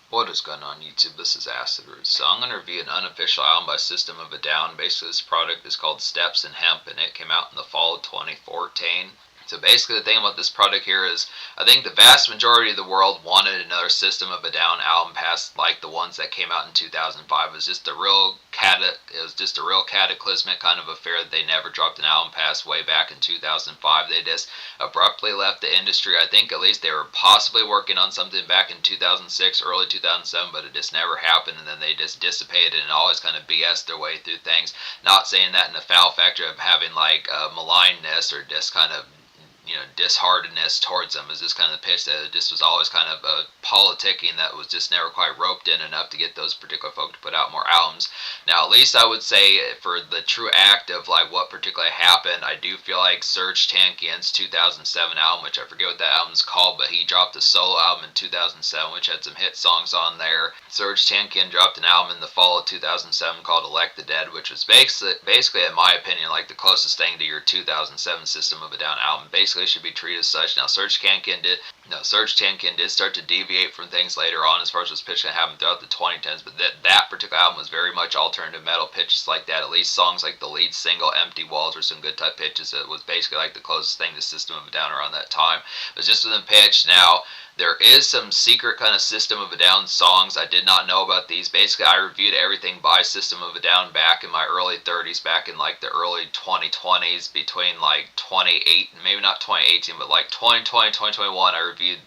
What is going on YouTube? This is Acid Roots. So I'm going to review an unofficial album by System of a Down. Basically this product is called Steps in Hemp and it came out in the fall of 2014. So basically the thing about this product here is I think the vast majority of the world wanted another System of a Down album past like the ones that came out in 2005. It was just a real cataclysmic kind of affair that they never dropped an album past way back in 2005. They just abruptly left the industry. I think at least they were possibly working on something back in 2006, early 2007, but it just never happened, and then they just dissipated and always kind of BS their way through things. Not saying that in the foul factor of having like malignedness or just kind of disheartedness towards them. Is just kind of the pitch that it just was always kind of a politicking that was just never quite roped in enough to get those particular folk to put out more albums. Now, at least I would say for the true act of like what particularly happened, I do feel like Serj Tankian's 2007 album, which I forget what that album's called, but he dropped a solo album in 2007, which had some hit songs on there. Serj Tankian dropped an album in the fall of 2007 called Elect the Dead, which was basically, in my opinion, like the closest thing to your 2007 System of a Down album. Basically, should be treated as such. Now, Serj Tankian did start to deviate from things later on as far as this pitch can happen throughout the 2010s, but that particular album was very much alternative metal pitches like that. At least songs like the lead single, Empty Walls, were some good type pitches. It was basically like the closest thing to System of a Down around that time. It was just within pitch. Now, there is some secret kind of System of a Down songs. I did not know about these. Basically, I reviewed everything by System of a Down back in my early 30s, back in like the early 2020s, between like 28, maybe not 2018, but like 2020, 2021. I reviewed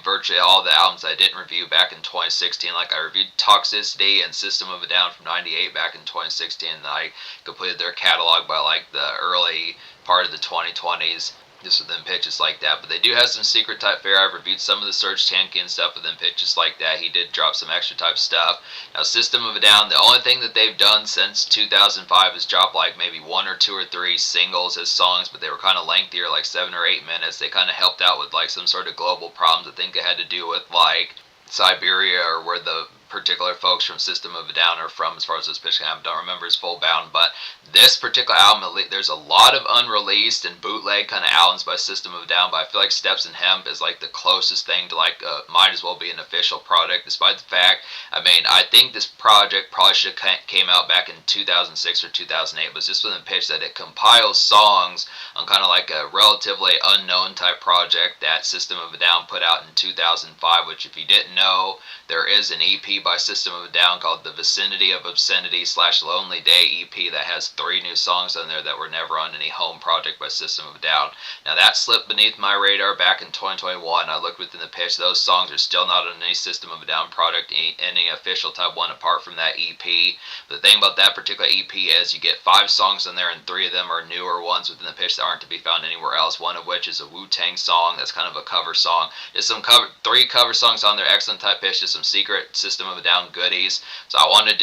virtually all the albums I didn't review back in 2016. Like I reviewed Toxicity and System of a Down from '98 back in 2016. And I completed their catalog by like the early part of the 2020s. Just within pitches like that, but they do have some secret type fare. I've reviewed some of the Serj Tankian stuff within pitches like that. He did drop some extra type stuff. Now, System of a Down, the only thing that they've done since 2005 is drop like maybe 1 or 2 or 3 singles as songs, but they were kind of lengthier, like 7 or 8 minutes. They kind of helped out with like some sort of global problems. I think it had to do with like Siberia or where the particular folks from System of a Down are from as far as this pitch can happen. Don't remember his full bound, but this particular album, there's a lot of unreleased and bootleg kind of albums by System of a Down, but I feel like Steps in Hemp is like the closest thing to like might as well be an official product, despite the fact, I think this project probably should have came out back in 2006 or 2008, but it's just within pitch that it compiles songs on kind of like a relatively unknown type project that System of a Down put out in 2005, which if you didn't know, there is an EP by System of a Down called The Vicinity of Obscenity / Lonely Day EP that has 3 new songs on there that were never on any home project by System of a Down. Now that slipped beneath my radar back in 2021. I looked within the pitch. Those songs are still not on any System of a Down product, any official type one apart from that EP. But the thing about that particular EP is you get 5 songs on there and 3 of them are newer ones within the pitch that aren't to be found anywhere else. One of which is a Wu-Tang song that's kind of a cover song. There's 3 cover songs on there, excellent type pitch, just some secret System of a Down goodies. So I wanted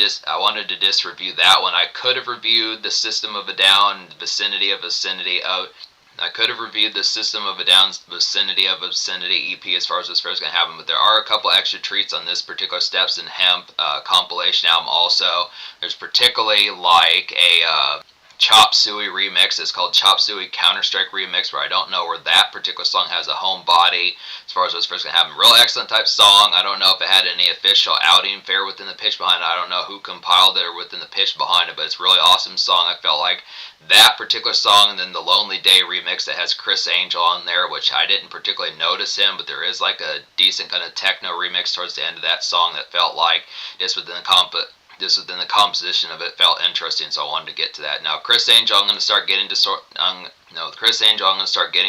to just review that one. I could have reviewed the System of a Down I could have reviewed the System of a Down's Vicinity of Obscenity EP as far as this first going to happen, but there are a couple extra treats on this particular Steps in Hemp compilation album also. There's particularly like a Chop Suey remix. It's called Chop Suey Counter-Strike Remix, where I don't know where that particular song has a home body as far as what's first going to happen. Real excellent type song. I don't know if it had any official outing fare within the pitch behind it. I don't know who compiled it or within the pitch behind it, but it's a really awesome song. I felt like that particular song, and then the Lonely Day remix that has Chris Angel on there, which I didn't particularly notice him, but there is like a decent kind of techno remix towards the end of that song that felt like just within the composition of it felt interesting, so I wanted to get to that. Now, Chris Angel, I'm going to start getting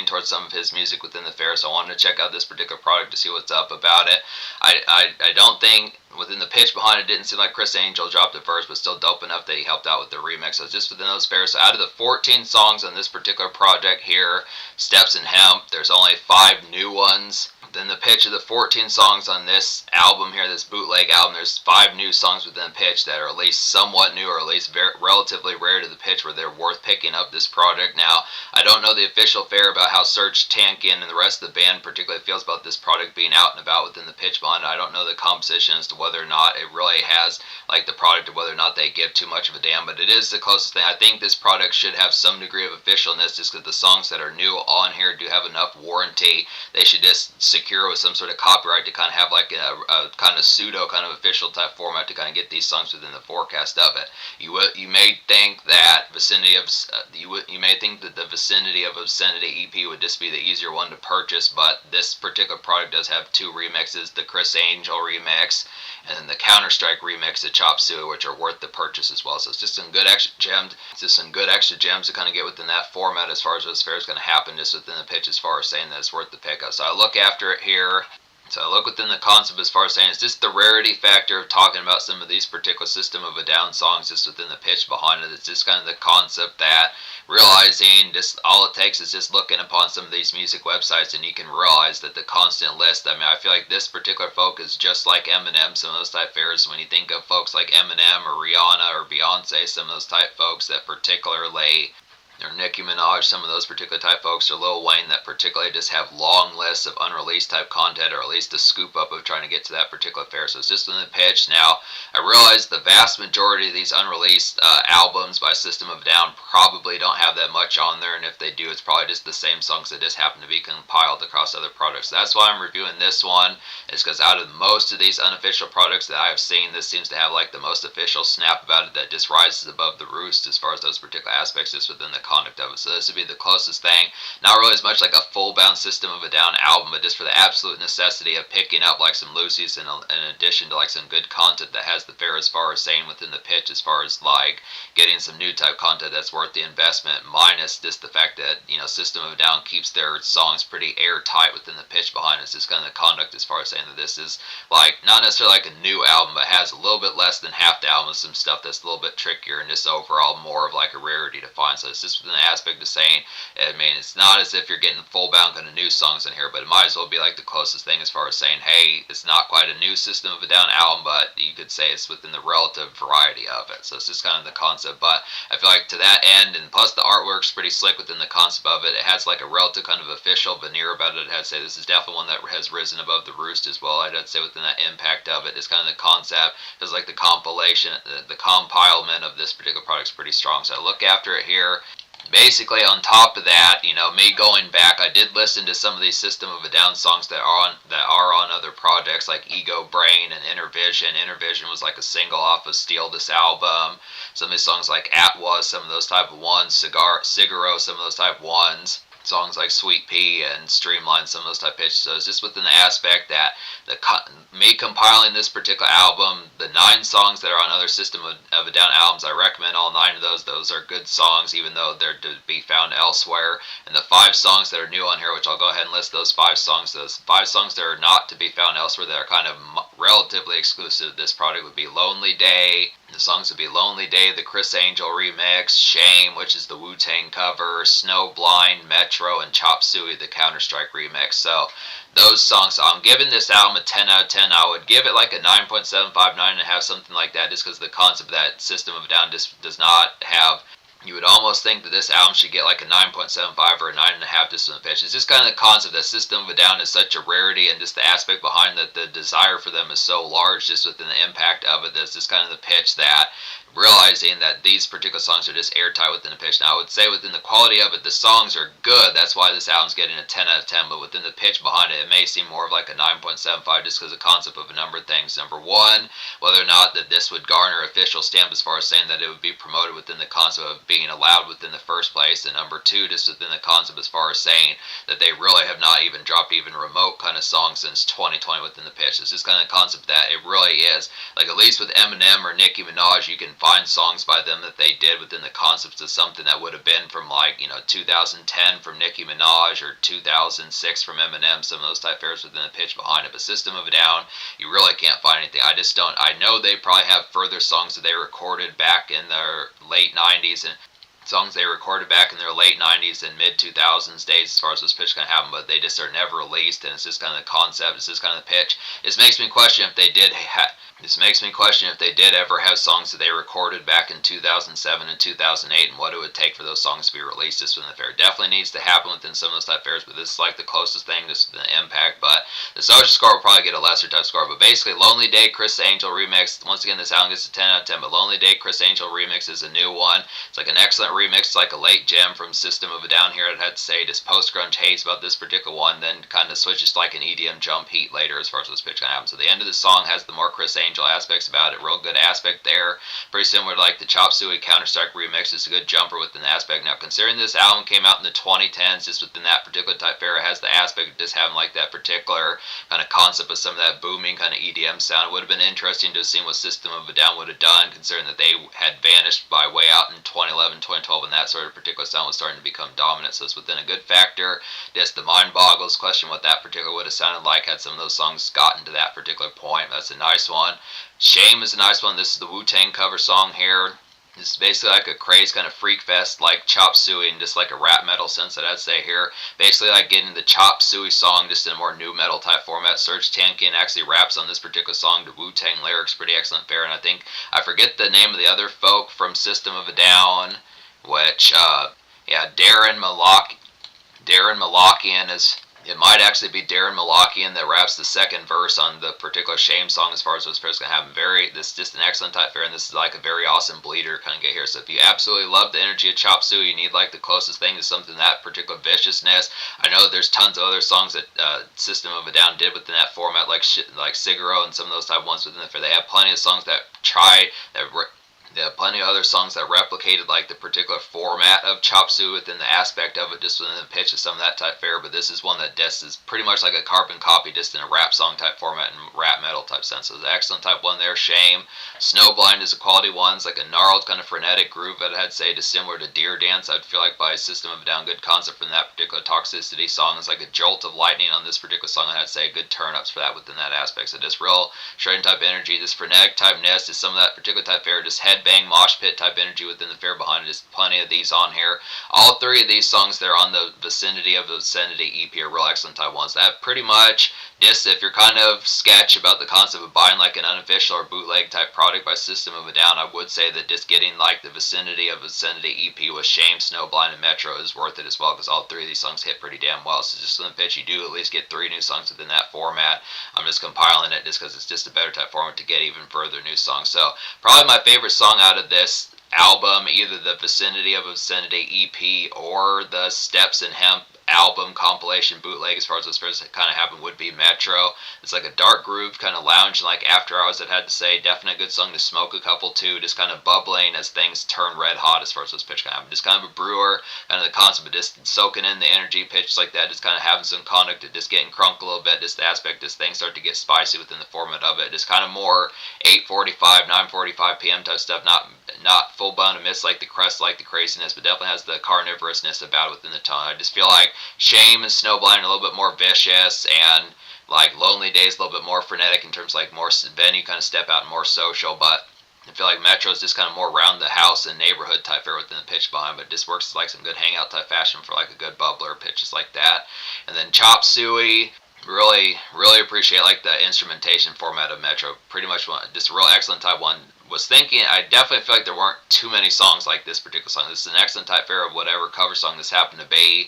towards some of his music within the fair, so I wanted to check out this particular product to see what's up about it. I don't think within the pitch behind it didn't seem like Chris Angel dropped it first, but still dope enough that he helped out with the remix. So just within those fairs. So out of the 14 songs on this particular project here, Steps in Hemp, there's only 5 new ones. Then the pitch of the 14 songs on this album here, this bootleg album, there's 5 new songs within the pitch that are at least somewhat new, or at least relatively rare to the pitch where they're worth picking up this project. Now, I don't know the official fare about how Serge Tankian and the rest of the band particularly feels about this product being out and about within the pitch behind it. I don't know the composition as to whether or not it really has like the product, or whether or not they give too much of a damn, but it is the closest thing. I think this product should have some degree of officialness, just because the songs that are new on here do have enough warranty. They should just secure with some sort of copyright to kind of have like a kind of pseudo kind of official type format to kind of get these songs within the forecast of it. You may think that you may think that the Vicinity of Obscenity EP would just be the easier one to purchase, but this particular product does have two remixes: the Chris Angel remix and then the Counter-Strike remix of Chop Suey, which are worth the purchase as well. So it's just some good extra gems. It's just some good extra gems to kind of get within that format as far as what's fair is going to happen just within the pitch, as far as saying that it's worth the pickup. So I look after it here. So I look within the concept as far as saying it's just the rarity factor of talking about some of these particular System of a Down songs just within the pitch behind it. It's just kind of the concept that realizing just all it takes is just looking upon some of these music websites and you can realize that the constant list, I mean, I feel like this particular folk is just like Eminem, some of those type fairs. When you think of folks like Eminem or Rihanna or Beyonce, some of those type folks that particularly, or Nicki Minaj, some of those particular type folks, or Lil Wayne, that particularly just have long lists of unreleased type content, or at least a scoop up of trying to get to that particular fair. So it's just in the pitch. Now, I realize the vast majority of these unreleased albums by System of a Down probably don't have that much on there, and if they do, it's probably just the same songs that just happen to be compiled across other products. So that's why I'm reviewing this one, is because out of most of these unofficial products that I have seen, this seems to have like the most official snap about it that just rises above the roost as far as those particular aspects just within the conduct of it. So this would be the closest thing, not really as much like a full bound System of a Down album, but just for the absolute necessity of picking up like some loosies in addition to like some good content that has the fair as far as saying within the pitch, as far as like getting some new type content that's worth the investment, minus just the fact that, you know, System of a Down keeps their songs pretty airtight within the pitch behind it. It's just kind of the conduct as far as saying that this is like not necessarily like a new album, but has a little bit less than half the album with some stuff that's a little bit trickier and just overall more of like a rarity to find. So it's just within the aspect of saying, I mean, it's not as if you're getting full bound kind of new songs in here, but it might as well be like the closest thing as far as saying, hey, it's not quite a new System of a Down album, but you could say it's within the relative variety of it. So it's just kind of the concept. But I feel like to that end, and plus the artwork's pretty slick within the concept of it. It has like a relative kind of official veneer about it. I'd say this is definitely one that has risen above the roost as well. I'd say within that impact of it is kind of the concept. It's like the compilation, the compilement of this particular product is pretty strong. So I look after it here. Basically, on top of that, you know, me going back, I did listen to some of these System of a Down songs that are on other projects like Ego Brain and Intervision. Intervision was like a single off of Steal This album. Some of these songs like At Was, some of those type of ones. Cigaro, some of those type of ones. Songs like Sweet Pea and Streamline, some of those type of pitches. So it's just within the aspect that me compiling this particular album, the 9 songs that are on other System of a Down albums, I recommend all 9 of those. Those are good songs, even though they're to be found elsewhere. And the 5 songs that are new on here, which I'll go ahead and list those 5 songs. Those 5 songs that are not to be found elsewhere, that are kind of relatively exclusive to this product, would be Lonely Day. The songs would be Lonely Day, the Chris Angel remix, Shame, which is the Wu-Tang cover, Snowblind, Metro, and Chop Suey, the Counter-Strike remix. So those songs, I'm giving this album a 10 out of 10. I would give it like a 9.75, 9.5, something like that, just because the concept of that System of a Down just does not have. You would almost think that this album should get like a 9.75 or a 9.5 just from the pitch. It's just kind of the concept that System of a Down is such a rarity, and just the aspect behind that the desire for them is so large just within the impact of it. That's just kind of the pitch that realizing that these particular songs are just airtight within the pitch. Now, I would say within the quality of it, the songs are good. That's why this album's getting a 10 out of 10. But within the pitch behind it, it may seem more of like a 9.75 just because of the concept of a number of things. Number one, whether or not that this would garner official stamp as far as saying that it would be promoted within the concept of being allowed within the first place. And number two, just within the concept as far as saying that they really have not even dropped even remote kind of songs since 2020 within the pitch. It's just kind of the concept that it really is. Like, at least with Eminem or Nicki Minaj, you can find songs by them that they did within the concepts of something that would have been from, like, you know, 2010 from Nicki Minaj or 2006 from Eminem, some of those type fairs within the pitch behind it. But System of a Down, you really can't find anything. I just don't. I know they probably have further songs that they recorded back in their late 90s and songs they recorded back in their late 90s and mid 2000s days as far as this pitch can happen, but they just are never released, and it's just kind of the concept, it's just kind of the pitch. It makes me question if they did This makes me question if they did ever have songs that they recorded back in 2007 and 2008 and what it would take for those songs to be released just within the fair. Definitely needs to happen within some of those type fairs, but this is like the closest thing to the impact. But the social score will probably get a lesser type score. But basically, Lonely Day, Chris Angel remix. Once again, this album gets a 10 out of 10, but Lonely Day, Chris Angel remix is a new one. It's like an excellent remix. It's like a late gem from System of a Down here, I'd have to say. Just post-grunge haze about this particular one, then kind of switches to like an EDM jump heat later as far as this pitch kind of happens. So the end of the song has the more Chris Angel aspects about it. Real good aspect there. Pretty similar to like the Chop Suey Counter-Strike remix. It's a good jumper within the aspect. Now, considering this album came out in the 2010s, just within that particular type fair, it has the aspect of just having like that particular kind of concept of some of that booming kind of EDM sound. It would have been interesting to have seen what System of a Down would have done, considering that they had vanished by way out in 2011, 2012, and that sort of particular sound was starting to become dominant. So it's within a good factor. Just the mind boggles question what that particular would have sounded like had some of those songs gotten to that particular point. That's a nice one. Shame is a nice one. This is the Wu-Tang cover song here. This is basically like a craze kind of freak fest like Chop Suey in just like a rap metal sense that I'd say here. Basically like getting the Chop Suey song just in a more new metal type format. Serge Tankian actually raps on this particular song to Wu-Tang lyrics. Pretty excellent fair. And I think, I forget the name of the other folk from System of a Down, which, yeah, Darren Malakian is... It might actually be Darren Malakian that raps the second verse on the particular Shame song as far as what's going to happen. This is just an excellent type fair, and this is like a very awesome bleeder kind of get here. So if you absolutely love the energy of Chop Suey, you need like the closest thing to something that particular viciousness. I know there's tons of other songs that System of a Down did within that format, like Sigaro and some of those type ones within the fair. They have plenty of songs that there are plenty of other songs that replicated like the particular format of Chop Suey within the aspect of it, just within the pitch of some of that type fare. But this is one that just is pretty much like a carbon copy, just in a rap song type format and rap metal type sense. So it's an excellent type one there. Shame. Snowblind is a quality one. It's like a gnarled kind of frenetic groove that I'd say is similar to Deer Dance. I'd feel like by System of a Down, good concept from that particular Toxicity song. It's like a jolt of lightning on this particular song, and I'd say good turn-ups for that within that aspect. So just real shredding type energy, this frenetic type nest is some of that particular type fare, just headbang mosh pit type energy within the fair behind it. There's plenty of these on here. All three of these songs that are on the Vicinity of the Vicinity EP are real excellent type ones. That pretty much, just if you're kind of sketch about the concept of buying like an unofficial or bootleg type product by System of a Down, I would say that just getting like the Vicinity of Vicinity EP with Shame, Snowblind, and Metro is worth it as well, because all three of these songs hit pretty damn well. So just in the pitch, you do at least get 3 new songs within that format. I'm just compiling it just because it's just a better type format to get even further new songs. So probably my favorite song out of this album, either the Vicinity of Vicinity EP or the Steps in Hemp album compilation bootleg, as far as those first kind of happened, would be Metro. It's like a dark groove kind of lounge like after hours, I'd had to say. Definitely a good song to smoke a couple too, just kind of bubbling as things turn red hot as far as those pitch kind of happen. Just kind of a brewer, kind of the concept of just soaking in the energy pitch like that, just kind of having some conduct, just getting crunk a little bit, just the aspect as things start to get spicy within the format of it. Just kind of more 8:45, 9:45 p.m. type stuff, not full blown amidst like the crest, like the craziness, but definitely has the carnivorousness about it within the tone. I just feel like Shame and Snowblind are a little bit more vicious, and like Lonely Days a little bit more frenetic in terms of like more venue kind of step out and more social, but I feel like Metro is just kind of more around the house and neighborhood type fare within the pitch behind, but it just works like some good hangout type fashion for like a good bubbler pitches like that. And then Chop Suey, really appreciate like the instrumentation format of Metro. Pretty much just a real excellent type one. Was thinking, I definitely feel like there weren't too many songs like this particular song. This is an excellent type fare of whatever cover song this happened to be,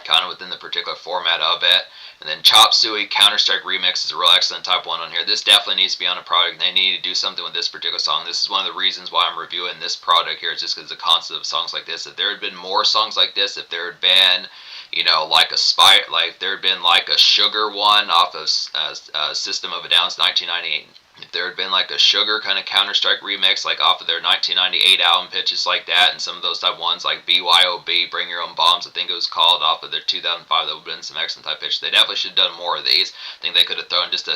kind of within the particular format of it. And then Chop Suey Counter-Strike Remix is a real excellent type one on here. This definitely needs to be on a product. They need to do something with this particular song. This is one of the reasons why I'm reviewing this product here, is just because the concept of songs like this. If there had been more songs like this, if there had been, you know, like if there had been like a Sugar one off of System of a Down's 1998, if there had been like a Sugar kind of Counter-Strike remix, like off of their 1998 album, pitches like that, and some of those type ones like BYOB, Bring Your Own Bombs, I think it was called, off of their 2005, that would have been some excellent type pitches. They definitely should have done more of these. I think they could have thrown just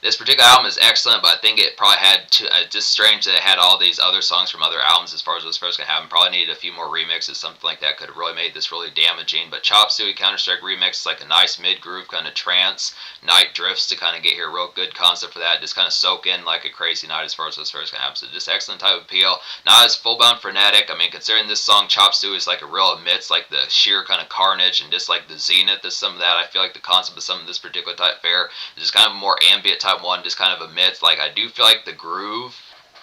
this particular album is excellent, but I think it probably had just strange that it had all these other songs from other albums as far as those first can happen. Probably needed a few more remixes, something like that could have really made this really damaging. But Chop Suey Counter-Strike remix is like a nice mid-groove kind of trance, night drifts to kind of get here real good concept for that. Just kind of soak in like a crazy night as far as those first kind of happen. So just excellent type of appeal. Not as full-bound frenetic. I mean, considering this song Chop Suey is like a real amidst like the sheer kind of carnage and just like the zenith of some of that, I feel like the concept of some of this particular type fare is just kind of a more ambient type one, just kind of amidst, like I do feel like the groove,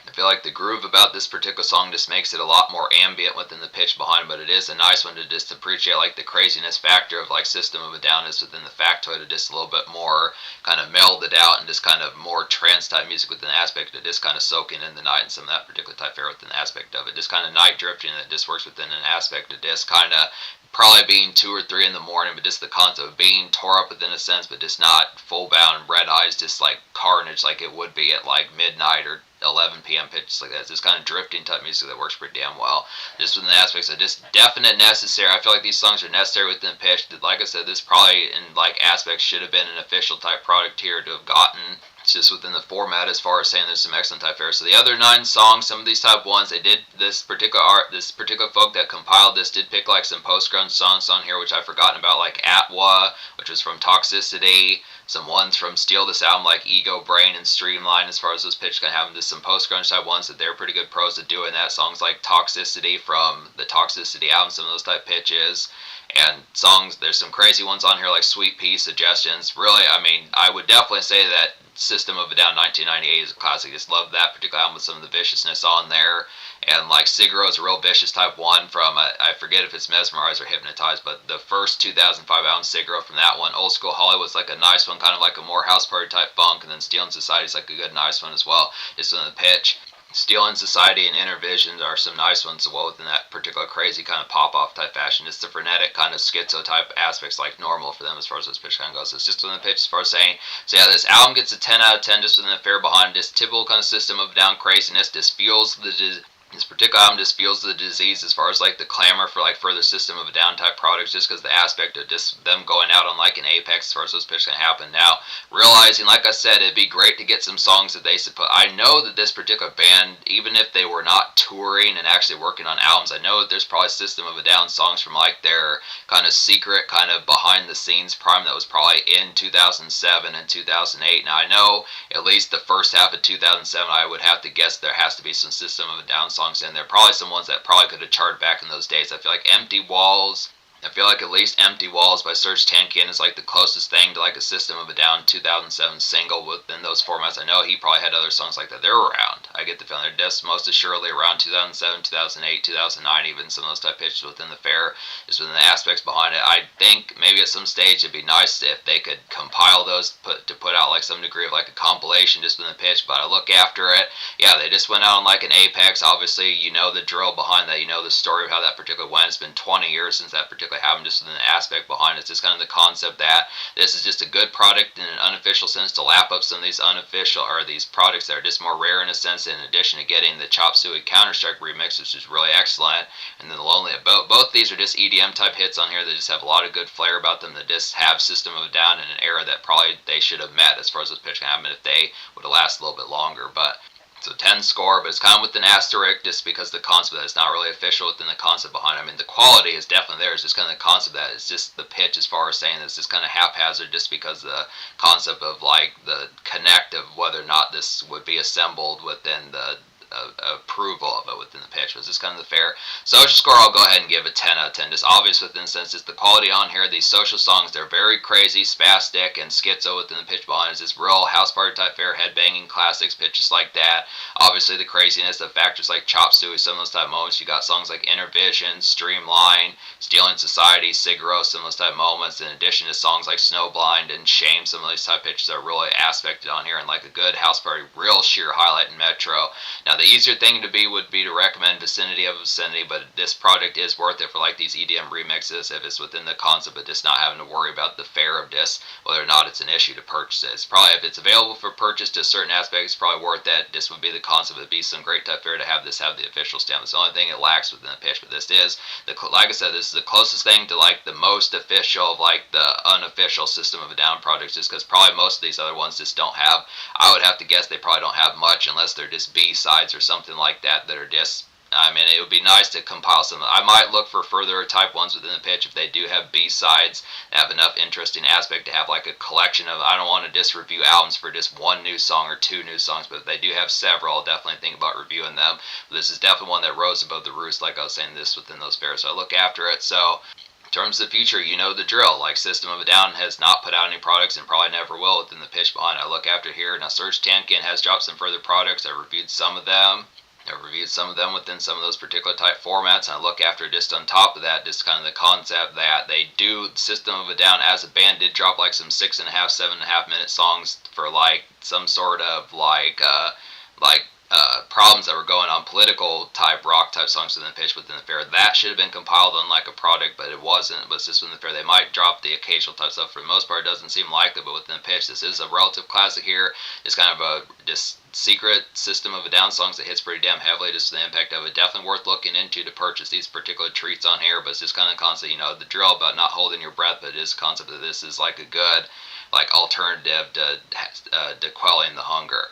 I feel like the groove about this particular song just makes it a lot more ambient within the pitch behind, but it is a nice one to just appreciate like the craziness factor of like System of a Down is within the factoid of just a little bit more kind of melded out and just kind of more trance type music within the aspect of just kind of soaking in the night and some of that particular type fare within the aspect of it. Just kind of night drifting that just works within an aspect of just kind of probably being 2 or 3 in the morning, but just the concept of being tore up within a sense, but just not full bound red eyes, just like carnage like it would be at like midnight or 11 p.m. pitches like that. It's just kind of drifting type music that works pretty damn well. Just within the aspects of just definite necessary. I feel like these songs are necessary within the pitch. Like I said, this probably in like aspects should have been an official type product here to have gotten. It's just within the format as far as saying there's some excellent type fare. So the other 9 songs, some of these type ones, they did this particular folk that compiled this did pick like some post-grunge songs on here, which I've forgotten about, like Atwa, which was from Toxicity. Some ones from Steal This Album like Ego, Brain, and Streamline as far as those pitches can have. There's some post-grunge type ones that they're pretty good pros at doing that. Songs like Toxicity from the Toxicity album, some of those type pitches. And songs, there's some crazy ones on here like Sweet Pea, Suggestions. Really, I mean, I would definitely say that System of a Down 1998 is a classic. Just love that particular album with some of the viciousness on there. And like Sigaro is a real vicious type one from, I forget if it's Mesmerized or Hypnotized, but the first 2005 album, Sigaro from that one. Old School Hollywood's like a nice one, kind of like a more house party type funk. And then Stealing Society's like a good nice one as well. Just in the pitch. Stealing Society and Inner Visions are some nice ones as well within that particular crazy kind of pop-off type fashion. It's the frenetic kind of schizo type aspects like normal for them as far as this pitch kind of goes. So it's just within the pitch as far as saying. So yeah, this album gets a 10 out of 10 just within the fare behind this typical kind of System of a Down craziness. This fuels this particular album just feels the disease as far as like the clamor for like further System of a Down type products, just because the aspect of just them going out on like an apex as far as those pitches can happen. Now, realizing, like I said, it'd be great to get some songs that they support. I know that this particular band, even if they were not touring and actually working on albums, I know that there's probably System of a Down songs from like their kind of secret, kind of behind the scenes prime that was probably in 2007 and 2008. Now, I know at least the first half of 2007, I would have to guess there has to be some System of a Down songs in there. Probably some ones that probably could have charted back in those days. I feel like Empty Walls. I feel like at least Empty Walls by Serj Tankian is like the closest thing to like a System of a Down 2007 single within those formats. I know he probably had other songs like that. They're around. I get the feeling they're just most assuredly around 2007, 2008, 2009, even some of those type pitches within the fare, just within the aspects behind it. I think maybe at some stage it'd be nice if they could compile those, put out like some degree of like a compilation just within the pitch. But I look after it, yeah, they just went out on like an apex. Obviously, you know the drill behind that. You know the story of how that particular went. It's been 20 years since that particular happened, just in the aspect behind it. It's just kind of the concept that this is just a good product in an unofficial sense to lap up some of these unofficial, or these products that are just more rare in a sense, in addition to getting the Chop Suey Counter-Strike remix, which is really excellent, and then the Lonely. Both these are just EDM type hits on here that just have a lot of good flair about them, that just have System of a Down in an era that probably they should have met as far as this pitch can happen if they would have lasted a little bit longer. But so 10 score, but it's kind of with an asterisk just because the concept that it's not really official within the concept behind it. I mean, the quality is definitely there. It's just kind of the concept that it's just the pitch as far as saying it's just kind of haphazard just because the concept of like the connect of whether or not this would be assembled within the approval of it within the pitch. Was this kind of the fair social score? I'll go ahead and give it 10 out of 10. Just obvious within the sense, the quality on here. These social songs, they're very crazy, spastic, and schizo within the pitch behind. It's this real house party type fair, headbanging classics, pitches like that. Obviously, the craziness of factors like Chop Suey, some of those type moments. You got songs like Inner Vision, Streamline, Stealing Society, Sigaro, some of those type moments. In addition to songs like Snowblind and Shame, some of these type pitches are really aspected on here, and like a good house party, real sheer highlight in Metro. Now, the easier thing to be would be to recommend Vicinity of Vicinity, but this product is worth it for like these EDM remixes if it's within the concept of just not having to worry about the fare of this, whether or not it's an issue to purchase it. It's probably, if it's available for purchase to a certain aspect, it's probably worth that. This would be the concept. It'd be some great type fare to have this have the official stamp. It's the only thing it lacks within the pitch, but this is, like I said, this is the closest thing to like the most official of like the unofficial System of a Down products, just because probably most of these other ones just don't have, I would have to guess they probably don't have much unless they're just B-sides or something like that that are just I mean, it would be nice to compile some. I might look for further type ones within the pitch if they do have B-sides, have enough interesting aspect to have like a collection of. I don't want to just review albums for just one new song or two new songs, but if they do have several, I'll definitely think about reviewing them. But this is definitely one that rose above the roost, like I was saying, this within those fairs. So I look after it. So in terms of the future, you know the drill. Like System of a Down has not put out any products and probably never will within the pitch behind. I look after here. Now Surge Tankin has dropped some further products. I reviewed some of them. I reviewed some of them within some of those particular type formats, and I look after just on top of that, just kind of the concept that they do System of a Down as a band did drop like some 6.5, 7.5 minute songs for like some sort of problems that were going on, political type rock type songs within the pitch within the fair. That should have been compiled on like a product, but it wasn't. But just within the fair, they might drop the occasional type stuff. For the most part, it doesn't seem likely. But within the pitch, this is a relative classic here. It's kind of a just secret System of a Down songs that hits pretty damn heavily. Just the impact of it, definitely worth looking into to purchase these particular treats on here. But it's just kind of concept, the drill about not holding your breath, but it is concept that this is like a good like alternative to quelling the hunger.